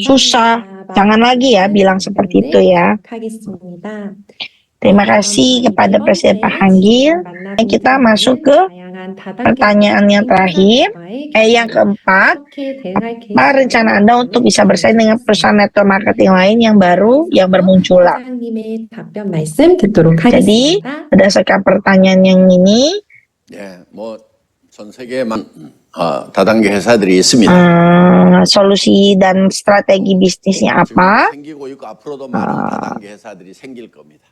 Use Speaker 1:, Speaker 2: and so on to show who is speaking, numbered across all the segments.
Speaker 1: susah.
Speaker 2: 감사합니다.
Speaker 1: Jangan lagi ya bilang
Speaker 2: 말씀을
Speaker 1: seperti
Speaker 2: 때문에
Speaker 1: itu ya.
Speaker 2: 하겠습니다.
Speaker 1: Terima kasih kepada
Speaker 2: 이번
Speaker 1: Presiden Pak
Speaker 2: 회
Speaker 1: Hanggil.
Speaker 2: 지금 만나볼
Speaker 1: Kita masuk
Speaker 2: 테마는
Speaker 1: ke
Speaker 2: 다양한 다단계
Speaker 1: pertanyaan yang terakhir. Yang keempat,
Speaker 2: 어떻게 대응할
Speaker 1: apa rencana Anda untuk bisa bersaing dengan perusahaan network marketing lain yang baru yang bermunculan?
Speaker 2: 사장님의 답변 말씀 듣도록
Speaker 1: Jadi,
Speaker 2: 하겠습니다.
Speaker 1: berdasarkan pertanyaan yang ini,
Speaker 3: 예, 전 세계에만 다단계 회사들이 있습니다.
Speaker 1: solusi dan strategi bisnisnya
Speaker 3: 지금
Speaker 1: apa?
Speaker 3: 생기고 있고 앞으로도 많은 다단계 회사들이 생길 겁니다.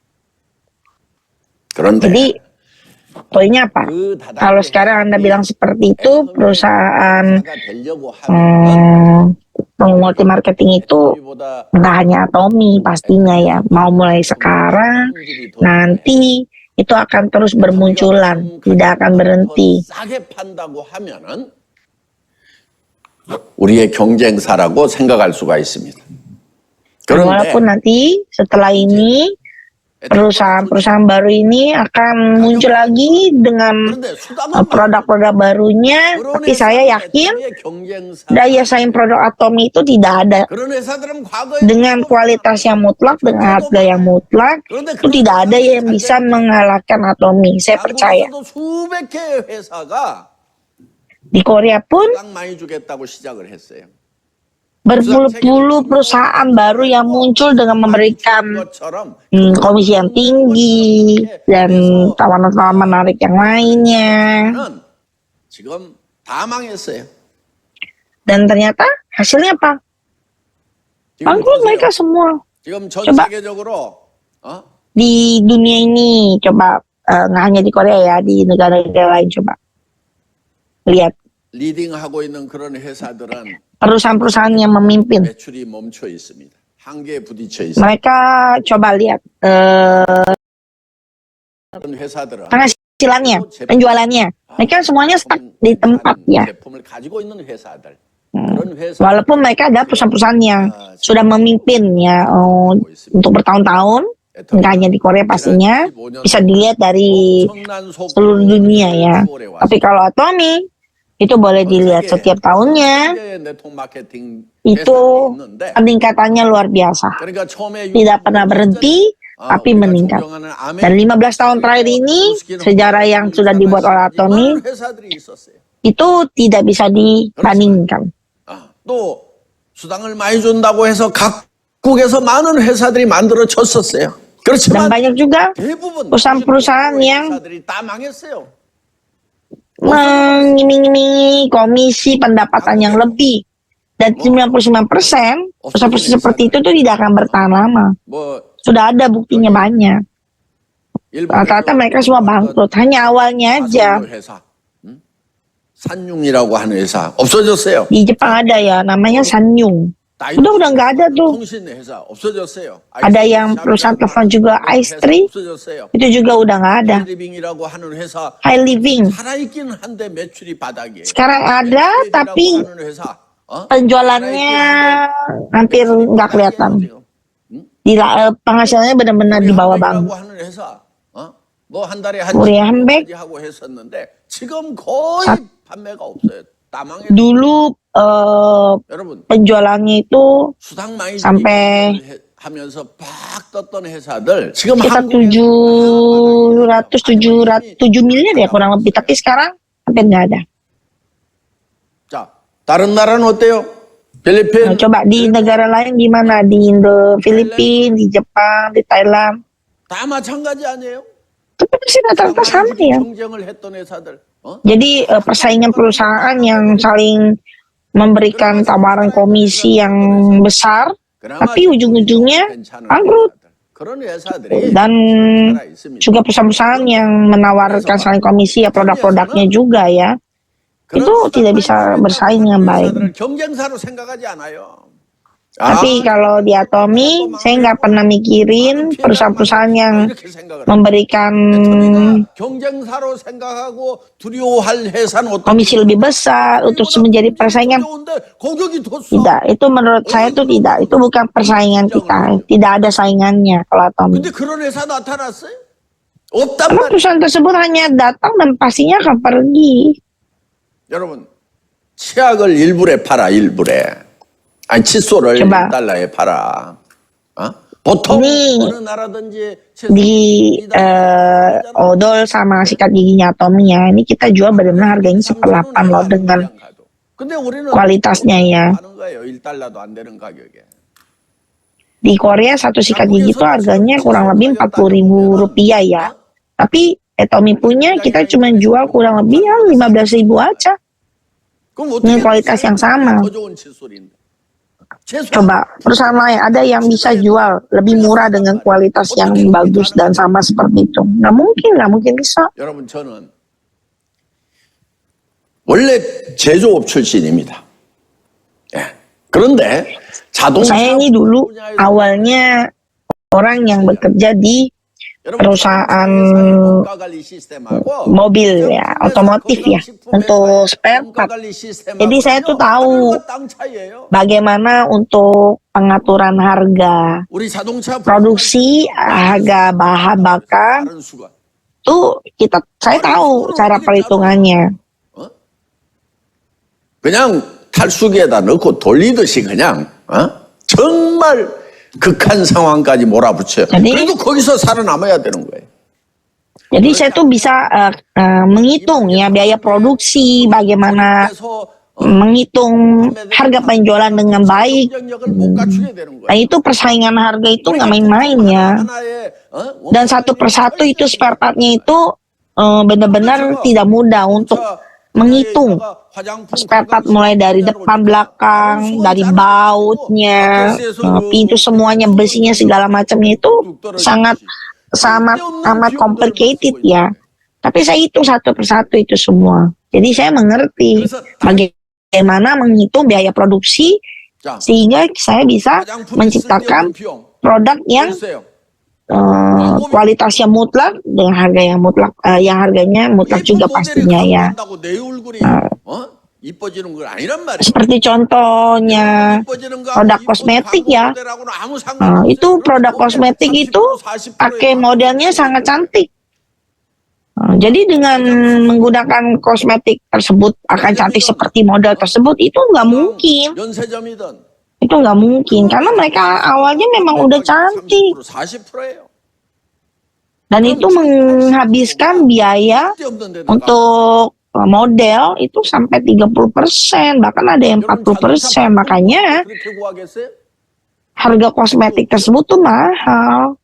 Speaker 3: 그런데
Speaker 1: Jadi, poinnya apa?
Speaker 3: 그 다단계
Speaker 1: Kalau sekarang Anda bilang seperti itu, perusahaan
Speaker 3: 회사가 되려고 하면
Speaker 1: multi marketing itu
Speaker 3: 우리보다
Speaker 1: nggak hanya Atomy pastinya ya. Mau mulai sekarang, nanti itu akan terus bermunculan, tidak akan berhenti.
Speaker 3: 싸게 판다고 하면은 우리의 경쟁사라고 생각할 수가 있습니다. 그런데
Speaker 1: Walaupun nanti setelah ini perusahaan-perusahaan baru ini akan muncul lagi dengan produk-produk barunya, tapi saya yakin daya saing produk Atomy itu tidak ada dengan kualitas yang mutlak, dengan harga yang mutlak, itu tidak ada yang bisa mengalahkan Atomy. Saya percaya.
Speaker 3: 수백 개의 회사가
Speaker 1: Di Korea pun
Speaker 3: 많이 주겠다고 시작을 했어요.
Speaker 1: berpuluh-puluh perusahaan baru yang muncul dengan memberikan komisi yang tinggi dan tawaran-tawaran menarik yang lainnya.
Speaker 3: 지금 다 망했어요.
Speaker 1: Dan ternyata hasilnya apa? Bangkrut mereka semua.
Speaker 3: 지금 전
Speaker 1: coba.
Speaker 3: 세계적으로
Speaker 1: Di dunia ini, coba nggak hanya di Korea ya, di negara-negara lain coba. Lihat,
Speaker 3: 리딩하고 있는 그런 회사들은
Speaker 1: perusahaan-perusahaan yang memimpin.
Speaker 3: 매출이 멈춰 있습니다. 한계에 부딪혀 있습니다.
Speaker 1: Mereka coba lihat
Speaker 3: 그런 회사들은
Speaker 1: penghasilannya, penjualannya. Mereka semuanya stuck di tempat ya.
Speaker 3: 제품을 가지고 있는 회사들. 그런 회사
Speaker 1: Walaupun mereka ada perusahaan-perusahaan yang sudah memimpin ya untuk bertahun-tahun, nggak hanya di Korea pastinya, bisa dilihat dari seluruh dunia ya. Tapi kalau Atomy itu boleh dilihat setiap tahunnya, itu peningkatannya luar biasa. Tidak pernah berhenti, tapi meningkat. Dan 15 tahun terakhir ini, sejarah yang sudah dibuat oleh Atomy, itu tidak bisa dibandingkan.
Speaker 3: 또 수당을 많이 준다고 해서 각국에서 많은 회사들이 만들어졌었어요.
Speaker 1: Dan
Speaker 3: 그렇지만
Speaker 1: banyak juga
Speaker 3: 대부분
Speaker 1: perusahaan-perusahaan yang
Speaker 3: 회사들이 다 망했어요.
Speaker 1: mengiming-imingi komisi pendapatan yang lebih. Dan 99% perusahaan-perusahaan seperti itu tuh tidak akan bertahan lama.
Speaker 3: 뭐
Speaker 1: Sudah ada buktinya banyak. Rata-rata mereka semua bangkrut. Hanya awalnya aja.
Speaker 3: 회사, 산융이라고 하는 회사 없어졌어요.
Speaker 1: Di Jepang ada ya, namanya Sanyung. Udah nggak ada tuh.
Speaker 3: 통신 회사 없어졌어요.
Speaker 1: Ada yang perusahaan telepon juga i3,
Speaker 3: 없어졌어요.
Speaker 1: itu juga udah nggak ada.
Speaker 3: 리빙이라고 하는 회사
Speaker 1: High Living
Speaker 3: 살아있긴 한데 매출이 바닥이에요.
Speaker 1: sekarang ada, tapi
Speaker 3: 하는 회사,
Speaker 1: penjualannya hampir nggak kelihatan. Penghasilannya benar-benar di bawah banget.
Speaker 3: 하는 회사, 뭐한 달에 한
Speaker 1: 우리 한백?
Speaker 3: 하고 했었는데 지금 거의 판매가 없어요. 따망해.
Speaker 1: Dulu
Speaker 3: 여러분
Speaker 1: penjualannya itu
Speaker 3: 수당 많이
Speaker 1: sampai
Speaker 3: 하면서 팍 떴던 회사들 지금
Speaker 1: sekitar
Speaker 3: 한국에
Speaker 1: 7 miliar ya kurang lebih. Tapi sekarang hampir nggak ada.
Speaker 3: 자, 다른 나라는 어때요? 필리핀,
Speaker 1: Coba di negara lain gimana? Di Indo, Filipina, di Jepang, di Thailand.
Speaker 3: 다 마찬가지 아니에요?
Speaker 1: Tapi masih rata-rata sama ya.
Speaker 3: 경쟁을 했던 회사들.
Speaker 1: Jadi persaingan perusahaan yang saling memberikan tawaran komisi yang besar, tapi ujung-ujungnya bangkrut.
Speaker 3: 그런 회사들이
Speaker 1: Dan juga perusahaan-perusahaan yang menawarkan saling komisi ya produk-produknya juga ya, itu tidak bisa bersaing dengan baik.
Speaker 3: 경쟁사로 생각하지 않아요.
Speaker 1: Tapi kalau di Atomy, saya nggak pernah mikirin perusahaan-perusahaan yang memberikan
Speaker 3: 경쟁사로 생각하고 두려워할 회사는 어떤
Speaker 1: komisi lebih besar untuk menjadi persaingan.
Speaker 3: 고객이 더
Speaker 1: Tidak, itu menurut saya itu tidak. Itu bukan persaingan kita. Tidak ada saingannya kalau Atomy.
Speaker 3: 근데 그런 회사 나타났어요? 없단
Speaker 1: Karena
Speaker 3: 말이에요.
Speaker 1: perusahaan tersebut hanya datang dan pastinya akan pergi.
Speaker 3: 여러분, 치약을 일불에 팔아, 일불에. 아니 칫솔을
Speaker 1: coba
Speaker 3: 1달러에 팔아. 보통
Speaker 1: ini
Speaker 3: 어느 나라든지 칫솔
Speaker 1: di
Speaker 3: 2달러
Speaker 1: odol sama sikat giginya Tommy ya, ini kita jual benar-benar harganya 1,8 loh dengan
Speaker 3: 근데 우리는
Speaker 1: kualitasnya ya.
Speaker 3: 하는 거예요. 1달러도 안 되는 가격에.
Speaker 1: Di Korea satu sikat gigi itu harganya kurang lebih 40.000 rupiah ya. Tapi Tommy punya kita cuma jual kurang lebih ya 15.000 aja.
Speaker 3: 그럼
Speaker 1: Dengan kualitas yang sama.
Speaker 3: 더 좋은 칫솔인데.
Speaker 1: Coba perusahaan lain ada yang bisa jual lebih murah dengan kualitas yang bagus dan sama seperti itu. Nggak mungkin bisa.
Speaker 3: 여러분 저는 원래 제조업 출신입니다. 예. 그런데 자동차
Speaker 1: Saya ini dulu awalnya orang yang bekerja di perusahaan mobil ya, otomotif ya, untuk spare part. Jadi saya tuh tahu bagaimana untuk pengaturan harga, produksi, harga bahan bakar, tuh saya tahu cara perhitungannya.
Speaker 3: 그냥 탈수기에다 넣고 돌리듯이 그냥 정말 극한 상황까지 몰아붙여요. 그래도 거기서 살아남아야 되는 거예요.
Speaker 1: Jadi saya tuh bisa menghitung ya biaya produksi, bagaimana menghitung harga penjualan dengan baik. Nah itu persaingan harga itu nggak main-main ya. Dan satu persatu itu spare partnya itu benar-benar tidak mudah untuk menghitung spare part mulai dari depan belakang, dari bautnya, pintu semuanya, besinya segala macamnya itu sangat amat complicated ya. Tapi saya hitung satu persatu itu semua. Jadi saya mengerti bagaimana menghitung biaya produksi sehingga saya bisa menciptakan produk yang kualitasnya mutlak dengan harga yang mutlak, yang harganya mutlak juga pastinya ya. Seperti contohnya produk kosmetik ya, itu produk kosmetik itu pakai modelnya sangat cantik. Jadi dengan menggunakan kosmetik tersebut akan cantik seperti model tersebut itu nggak mungkin. Itu nggak mungkin karena mereka awalnya memang udah cantik. Dan itu menghabiskan biaya untuk model itu sampai 30%, bahkan ada yang 40%. Makanya harga kosmetik tersebut tuh mahal.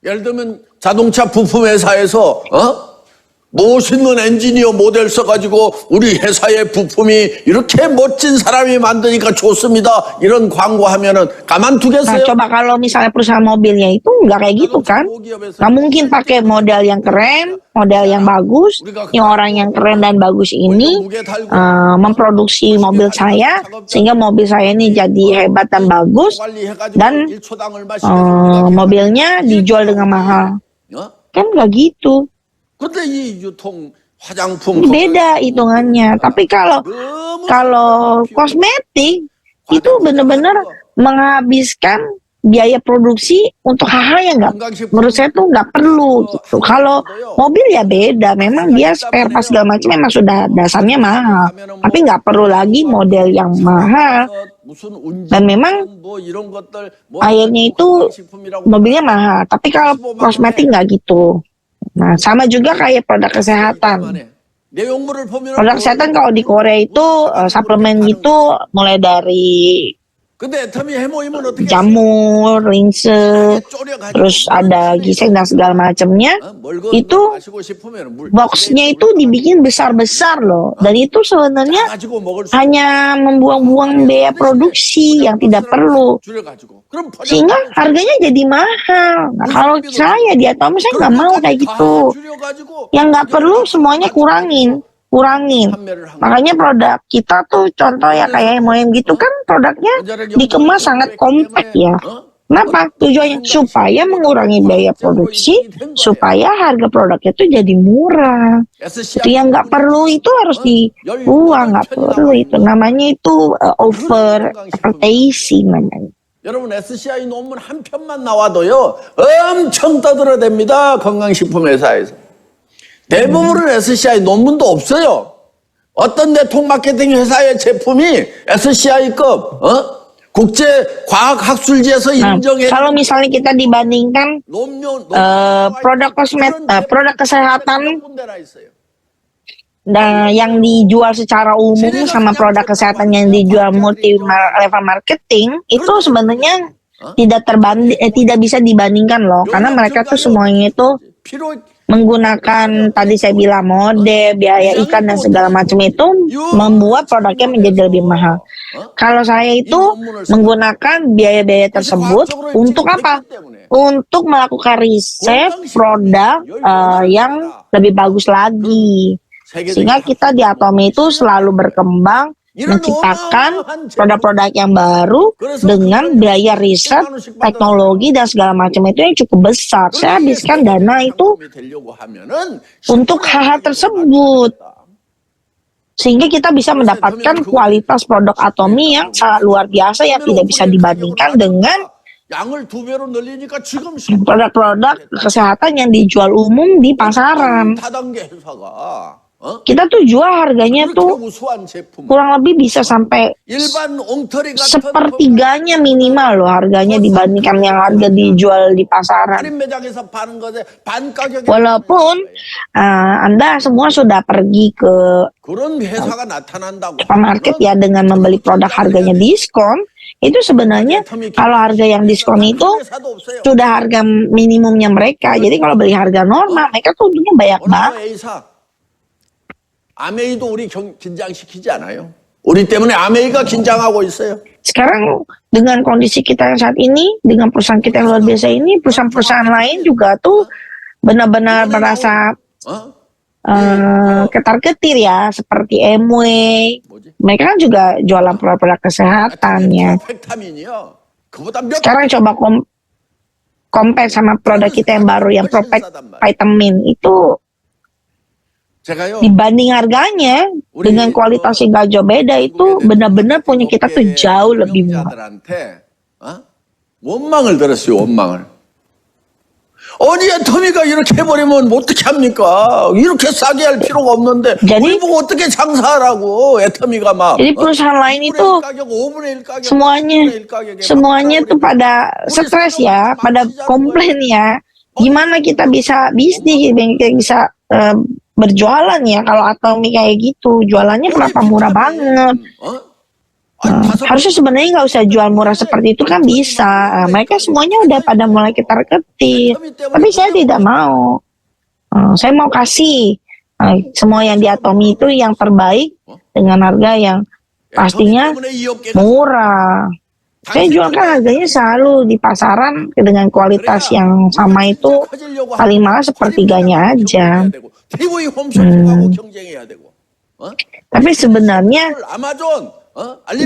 Speaker 3: 예를 들면 자동차 부품 회사에서 멋있는 엔지니어 모델 써가지고 우리 회사의 부품이 이렇게 멋진 사람이 만드니까 좋습니다. 이런 광고하면은 가만두겠어요?
Speaker 1: Nah, coba kalau misalnya perusahaan mobilnya itu nggak kayak gitu kan? Nggak mungkin pakai model yang keren, model yang bagus. Yang orang yang keren dan bagus ini memproduksi mobil saya sehingga mobil saya ini jadi hebat dan bagus dan mobilnya dijual dengan mahal. Kan nggak gitu. Ini beda hitungannya. Tapi kalau kosmetik itu benar-benar menghabiskan biaya produksi untuk hal-hal yang menurut saya tuh nggak perlu gitu. Kalau mobil ya beda, memang dia spare part segala macam memang sudah dasarnya mahal, tapi nggak perlu lagi model yang mahal. Dan memang akhirnya itu mobilnya mahal, tapi kalau kosmetik nggak gitu. Nah, sama juga kayak produk kesehatan. Produk kesehatan kalau di Korea itu suplemen gitu mulai dari jamur, rinse, terus ada ginseng dan segala macamnya. Itu boxnya itu dibikin besar-besar loh. Dan itu sebenarnya hanya membuang-buang biaya produksi yang tidak perlu. Sehingga harganya jadi mahal. Nah, kalau saya di Atomy saya nggak mau kayak gitu. Yang nggak perlu semuanya kurangin. Makanya produk kita tuh contoh ya kayak MOM gitu kan produknya dikemas sangat kompak ya. Kenapa? Tujuannya supaya mengurangi biaya produksi, supaya harga produknya tuh jadi murah. Itu yang nggak perlu itu harus dibuang, nggak perlu itu. Namanya itu over advertising namanya.
Speaker 3: 여러분 SCI 논문 한 편만 나와도요 엄청 떠들어댑니다. 건강식품 회사에서. 대부분은 SCI 논문도 없어요. 어떤 대통 마케팅 회사의 제품이 SCI급 국제과학학술지에서 인정해
Speaker 1: Kalau misalnya kita dibandingkan produk kesehatan yang dijual secara umum sama produk kesehatan yang dijual multi level marketing itu sebenarnya tidak bisa dibandingkan loh, karena mereka tuh semuanya itu menggunakan tadi saya bilang mode, biaya iklan dan segala macam itu membuat produknya menjadi lebih mahal. Kalau saya itu menggunakan biaya-biaya tersebut untuk apa? Untuk melakukan riset produk yang lebih bagus lagi. Sehingga kita di Atomy itu selalu berkembang menciptakan produk-produk yang baru dengan biaya riset, teknologi dan segala macam itu yang cukup besar. Saya habiskan dana itu untuk hal-hal tersebut. Sehingga kita bisa mendapatkan kualitas produk Atomy yang sangat luar biasa yang tidak bisa dibandingkan dengan produk-produk kesehatan yang dijual umum di pasaran. Kita tuh jual harganya tuh kurang lebih bisa sampai sepertiganya minimal loh harganya dibandingkan yang harga dijual di pasaran. Walaupun Anda semua sudah pergi ke supermarket ya dengan membeli produk harganya diskon, itu sebenarnya kalau harga yang diskon itu sudah harga minimumnya mereka. Jadi kalau beli harga normal mereka tuh untungnya banyak banget.
Speaker 3: 아메이도 우리 긴장시키지 않아요? 우리 때문에 아메이가 긴장하고 있어요.
Speaker 1: Sekarang dengan kondisi kita yang saat ini, dengan perusahaan kita yang luar biasa ini, perusahaan-perusahaan lain juga tuh benar-benar merasa ketar-ketir ya, seperti Amway. Mereka kan juga jualan produk-produk kesehatan ya. Sekarang coba compare sama produk kita yang baru yang Propek Vitamin itu. Dibanding harganya dengan kualitas yang gak jauh beda itu benar-benar punya kita tuh jauh lebih murah.
Speaker 3: 원망을 들었어요, 원망을. 어디 애터미가 이렇게 해버리면 어떻게 합니까? 이렇게 싸게 할 필요가 없는데 우리 보고 어떻게 장사하라고 애터미가 막.
Speaker 1: Jadi perusahaan lain itu semuanya tuh pada stres ya, pada komplain ya. Gimana kita bisa bisnis, kita bisa berjualan ya kalau Atomy kayak gitu, jualannya kenapa murah banget? Harusnya sebenarnya nggak usah jual murah seperti itu kan bisa. Mereka semuanya udah pada mulai ketar-ketir, tapi saya tidak mau. Saya mau kasih semua yang di Atomy itu yang terbaik dengan harga yang pastinya murah. Saya jual kan harganya selalu di pasaran dengan kualitas yang sama itu paling mahal sepertiganya aja. Tapi sebenarnya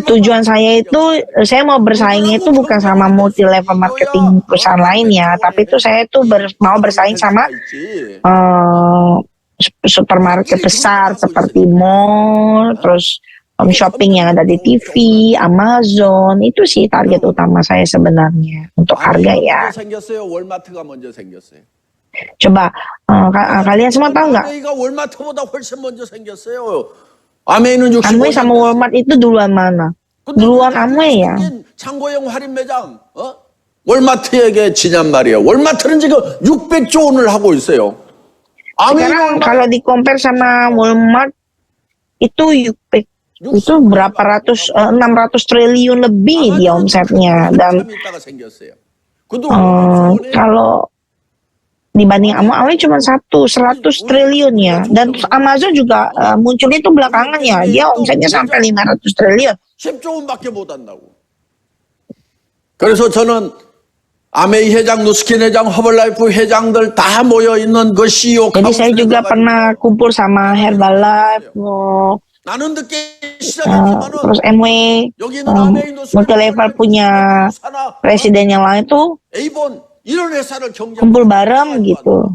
Speaker 1: tujuan saya itu, saya mau bersaing itu bukan sama multi level marketing perusahaan lain ya, tapi itu saya tuh mau bersaing sama supermarket besar seperti mall, terus shopping yang ada di TV, Amazon. Itu sih target utama saya sebenarnya untuk harga ya. Coba kalian semua tahu nggak? Amway sama Walmart itu duluan mana? Duluan Amway ya.
Speaker 3: 월마트에게 지냔 말이에요. 월마트는 지금 600조 원을 하고 있어요.
Speaker 1: Sekarang kalau di compare sama Walmart itu berapa 600 triliun lebih dia omsetnya, dan kalau dibanding Amway cuma 100 triliun ya, dan Amazon juga muncul itu belakangan ya, dia omsetnya sampai 500 triliun.
Speaker 3: 10조 원밖에 못 한다고. 그래서 저는 아메이 회장, 누스킨 회장, 허벌라이프 회장들 다 모여 있는 그 CEO.
Speaker 1: Jadi saya juga pernah kumpul sama Herbalife, terus Amway, multi level punya presiden yang lain tuh kumpul bareng gitu.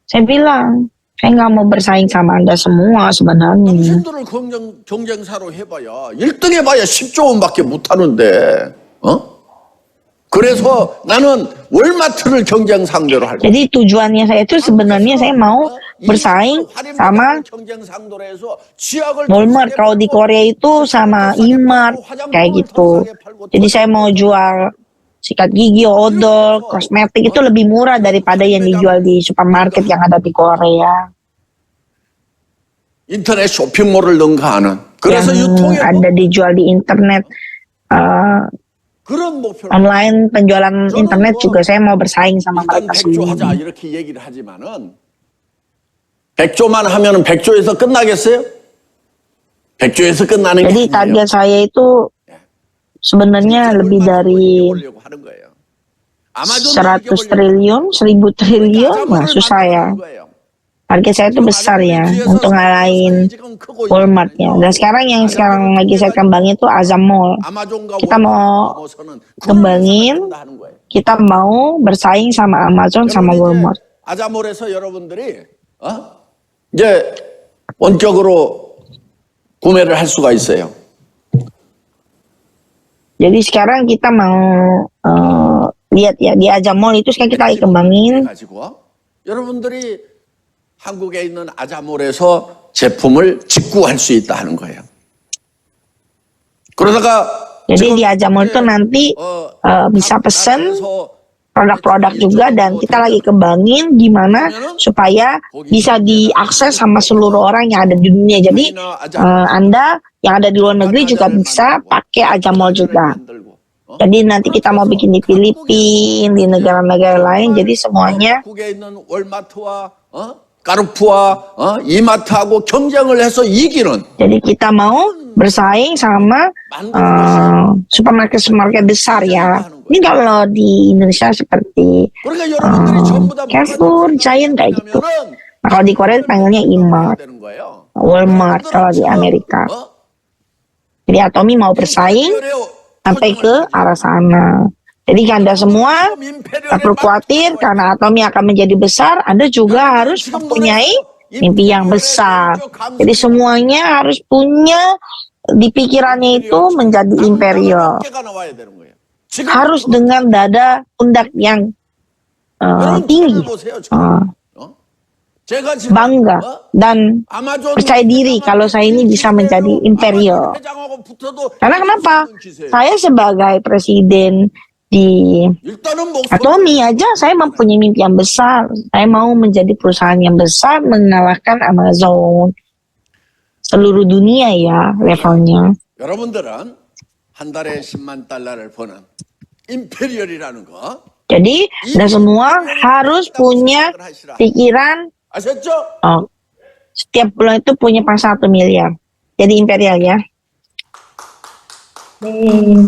Speaker 1: Saya bilang, saya nggak mau bersaing sama Anda semua sebenarnya.
Speaker 3: 당신들을 경쟁사로 해봐야 1등 해봐야 10조 원밖에 못 하는데, 그래서 나는 월마트를 경쟁 상대로 할 거야.
Speaker 1: Jadi tujuannya saya itu sebenarnya saya mau bersaing sama Walmart. Kalau di Korea itu sama E-Mart kayak gitu. Jadi saya mau jual sikat gigi, odol, kosmetik itu lebih murah daripada yang dijual di supermarket yang ada di Korea.
Speaker 3: 인터넷 쇼핑몰을 능가하는. 그래서
Speaker 1: Yang
Speaker 3: 유통에
Speaker 1: ada dijual di internet,
Speaker 3: 그런 목표를
Speaker 1: online penjualan internet juga saya mau bersaing sama
Speaker 3: 일단
Speaker 1: mereka semua.
Speaker 3: 백조하자 이렇게 얘기를 하지만은 백조만 하면은 백조에서 끝나겠어요? 백조에서 끝나는 게
Speaker 1: Jadi
Speaker 3: 아니에요.
Speaker 1: target saya itu sebenarnya lebih dari
Speaker 3: 이겨보려고 하는 거예요. 아마존을
Speaker 1: 100
Speaker 3: 이겨보려고
Speaker 1: triliun, 1000 triliun, nah
Speaker 3: 아자모를
Speaker 1: susah ya.
Speaker 3: 만드는 거예요.
Speaker 1: Target saya itu besar ya untuk ngalahin Walmart ya. Dan sekarang yang sekarang lagi saya kembangin itu Azamall.
Speaker 3: 아마존과
Speaker 1: Kita mau
Speaker 3: 넘어서는
Speaker 1: kembangin,
Speaker 3: 한다는 거예요.
Speaker 1: kita mau bersaing sama Amazon sama Walmart.
Speaker 3: 아자몰에서 여러분들이 이제 원격으로 구매를 할 수가 있어요.
Speaker 1: Jadi sekarang kita mau lihat ya di Azamall itu sekarang kita lagi kembangin.
Speaker 3: 가지고 여러분들이 한국에 있는 아자몰에서 제품을 직구할 수 있다 하는 거예요. 그러다가
Speaker 1: Jadi di Azamall itu nanti bisa pesen produk-produk juga dan kita lagi kembangin gimana supaya bisa diakses sama seluruh orang yang ada di dunia. Jadi Anda yang ada di luar negeri juga bisa pakai Azamall juga. Jadi nanti kita mau bikin di Filipina, di negara-negara lain. Jadi semuanya
Speaker 3: 한국에 있는 월마트와 까르푸와 이마트하고 경쟁을 해서 이기는.
Speaker 1: jadi kita mau bersaing sama supermarket-supermarket besar ya. Ini kalau di Indonesia seperti
Speaker 3: 그러니까 여러분들이 전부 다
Speaker 1: Carrefour, Giant kayak gitu. Nah, kalau di Korea panggilnya E-Mart,
Speaker 3: 되는 거예요.
Speaker 1: Walmart kalau di Amerika. Jadi Atomi mau bersaing sampai ke arah sana. Jadi Anda semua tak perlu khawatir karena Atomi akan menjadi besar. Anda juga harus mempunyai mimpi yang besar. Jadi semuanya harus punya di pikirannya itu menjadi imperial. Harus dengan dada pundak yang tinggi, bangga dan percaya diri kalau saya ini bisa menjadi imperial. Karena kenapa? Saya sebagai presiden di Atomi aja saya mempunyai mimpi yang besar. Saya mau menjadi perusahaan yang besar mengalahkan Amazon. Seluruh dunia ya levelnya.
Speaker 3: 여러분들은 한 달에 10만 달러를 버는 임페리얼이라는 거.
Speaker 1: Jadi Anda semua harus punya pikiran
Speaker 3: 아셨죠?
Speaker 1: setiap bulan itu punya pas 1 miliar. Jadi imperial ya.
Speaker 2: 네.